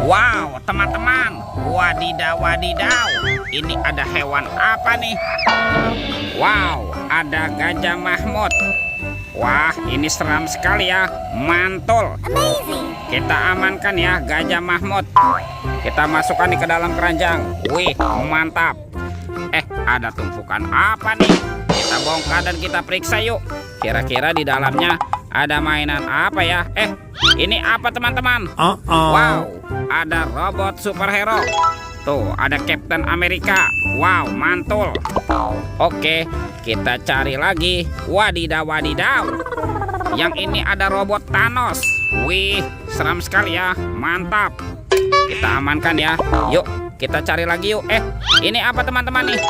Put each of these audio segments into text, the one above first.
Wow, teman-teman. Wadidaw, wadidaw. Ini ada hewan apa nih? Wow, ada Gajah Mahmud. Wah, ini seram sekali ya. Mantul. Kita amankan ya Gajah Mahmud. Kita masukkan nih ke dalam keranjang. Wih, mantap. Ada tumpukan apa nih? Kita bongkar dan kita periksa yuk. Kira-kira di dalamnya ada mainan apa ya? Ini apa teman-teman? Wow, ada robot superhero. Tuh, ada Captain Amerika. Wow, mantul. Oke, kita cari lagi. Wadidaw, wadidaw. Yang ini ada robot Thanos. Wih, seram sekali ya. Mantap. Kita amankan ya. Yuk, kita cari lagi yuk. Ini apa teman-teman nih?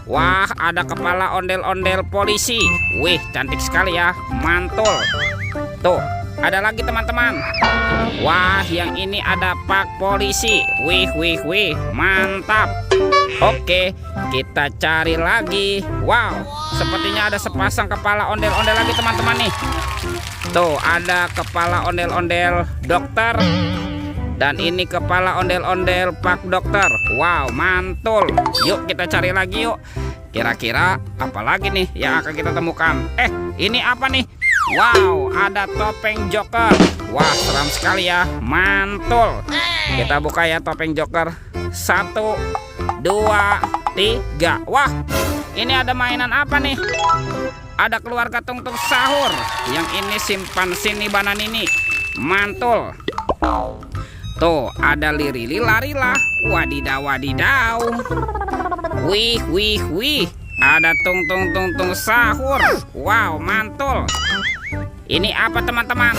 Wah, ada kepala ondel-ondel polisi. Wih, cantik sekali ya. Mantul. Tuh, ada lagi teman-teman. Wah, yang ini ada pak polisi. Wih, wih, wih. Mantap. Oke, kita cari lagi. Wow, sepertinya ada sepasang kepala ondel-ondel lagi teman-teman nih. Tuh, ada kepala ondel-ondel dokter. Dan ini kepala ondel-ondel pak dokter. Wow, mantul. Yuk kita cari lagi yuk. Kira-kira apa lagi nih yang akan kita temukan? Ini apa nih? Wow, ada topeng Joker. Wah, seram sekali ya. Mantul. Kita buka ya topeng Joker. 1, 2, 3. Wah, ini ada mainan apa nih? Ada keluarga Tungtung Sahur. Yang ini simpansi Bananini. Mantul. Tuh, ada Lirili Larila. Wadidaw, wadidaw. Wih, wih, wih. Ada Tung Sahur. Wow, mantul. Ini apa teman-teman?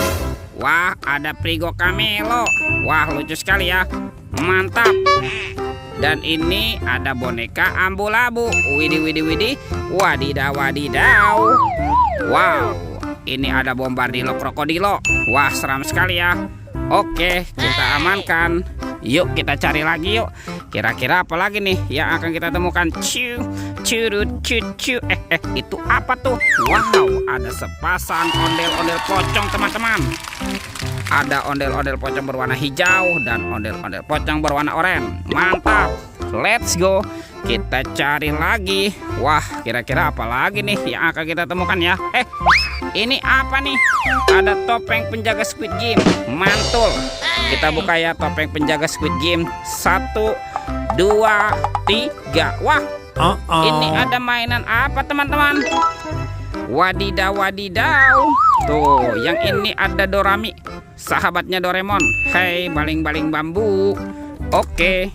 Wah, ada Prigo Camelo. Wah, lucu sekali ya. Mantap. Dan ini ada boneka Ambu-Labu. Widih, widih, widih. Wadidaw, wadidaw. Wow, ini ada Bombardilo Krokodilo. Wah, seram sekali ya. Oke, kita amankan. Yuk kita cari lagi yuk. Kira-kira apa lagi nih yang akan kita temukan? Curut, cucu. Itu apa tuh? Wow, ada sepasang ondel-ondel pocong teman-teman. Ada ondel-ondel pocong berwarna hijau dan ondel-ondel pocong berwarna oranye. Mantap. Let's go. Kita cari lagi. Wah, kira-kira apa lagi nih yang akan kita temukan ya? Ini apa nih? Ada topeng penjaga Squid Game. Mantul. Kita buka ya topeng penjaga Squid Game. 1, 2, 3. Wah, ini ada mainan apa teman-teman? Wadidaw, wadidaw. Tuh, yang ini ada Dorami, sahabatnya Doraemon. Hei, baling-baling bambu. Oke.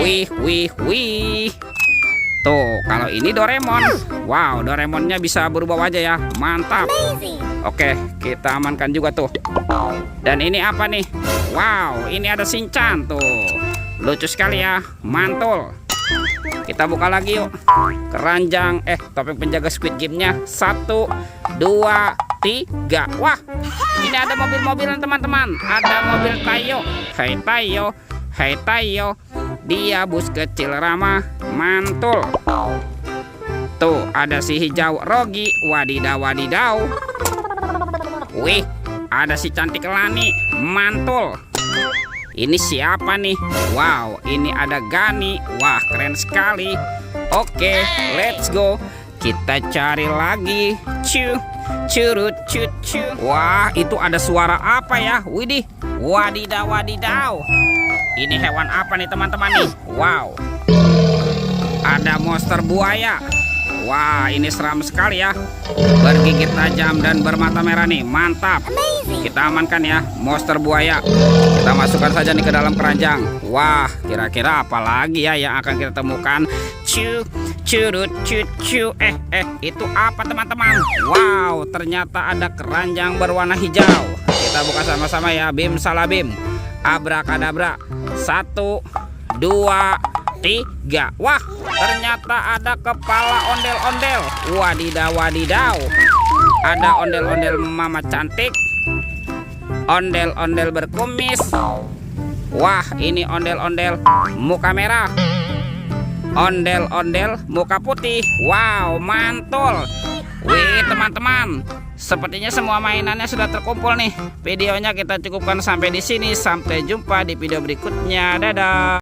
Wih, wih, wih. Tuh, kalau ini Doraemon. Wow, Doraemonnya bisa berubah wajah ya. Mantap. Oke, kita amankan juga tuh. Dan ini apa nih? Wow, ini ada Shinchan tuh. Lucu sekali ya. Mantul. Kita buka lagi yuk. Keranjang topeng penjaga Squid Game-nya. 1, 2, 3. Wah, ini ada mobil-mobilan teman-teman. Ada mobil Tayo. Hai Tayo. Hai Tayo. Dia bus kecil ramah. Mantul. Tuh, ada si hijau Rogi. Wadidaw, wadidaw. Wih, ada si cantik Lani. Mantul. Ini siapa nih? Wow, ini ada Gani. Wah, keren sekali. Oke, let's go. Kita cari lagi. Curut, cucu. Wah, itu ada suara apa ya? Widih. Wadidaw, wadidaw. Ini hewan apa nih teman-teman nih? Wow. Ada monster buaya. Wah, ini seram sekali ya. Bergigit tajam dan bermata merah nih. Mantap. Kita amankan ya monster buaya. Kita masukkan saja nih ke dalam keranjang. Wah, kira-kira apa lagi ya yang akan kita temukan? Curut, cucu. Itu apa teman-teman? Wow, ternyata ada keranjang berwarna hijau. Kita buka sama-sama ya. Bim salabim. Abrakadabra. 1, 2, 3. Wah, ternyata ada kepala ondel-ondel. Wadidaw, wadidaw. Ada ondel-ondel mama cantik. Ondel-ondel berkumis. Wah, ini ondel-ondel muka merah. Ondel-ondel muka putih. Wow, mantul. Wih teman-teman, sepertinya semua mainannya sudah terkumpul nih. Videonya kita cukupkan sampai di sini. Sampai jumpa di video berikutnya. Dadah.